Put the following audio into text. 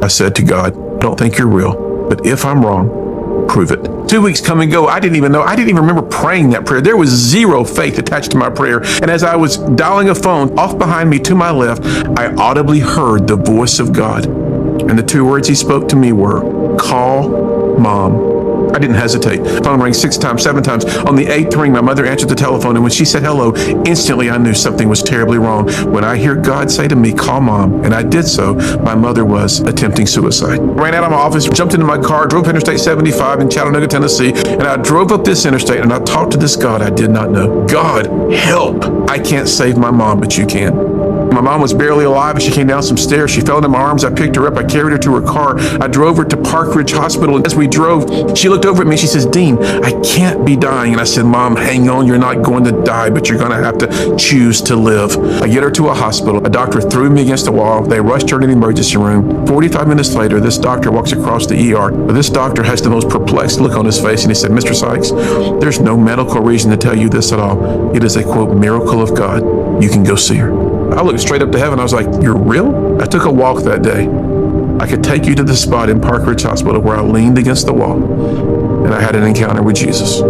I said to God, I don't think you're real, but if I'm wrong, prove it. 2 weeks come and go. I didn't even remember praying that prayer. There was zero faith attached to my prayer. And as I was dialing a phone off behind me to my left, I audibly heard the voice of God. And the two words he spoke to me were, call Mom. I didn't hesitate. The phone rang 6 times, 7 times. On the 8th ring, my mother answered the telephone, and when she said hello, instantly I knew something was terribly wrong. When I hear God say to me, call Mom, and I did so, my mother was attempting suicide. Ran out of my office, jumped into my car, drove Interstate 75 in Chattanooga, Tennessee, and I drove up this interstate, and I talked to this God I did not know. God, help! I can't save my mom, but you can. My mom was barely alive and she came down some stairs. She fell into my arms. I picked her up. I carried her to her car. I drove her to Park Ridge Hospital. And as we drove, she looked over at me. She says, Dean, I can't be dying. And I said, Mom, hang on. You're not going to die, but you're going to have to choose to live. I get her to a hospital. A doctor threw me against the wall. They rushed her to the emergency room. 45 minutes later, this doctor walks across the ER. This doctor has the most perplexed look on his face. And he said, Mr. Sykes, there's no medical reason to tell you this at all. It is a, quote, miracle of God. You can go see her. I looked straight up to heaven. I was like, you're real? I took a walk that day. I could take you to the spot in Park Ridge Hospital where I leaned against the wall and I had an encounter with Jesus.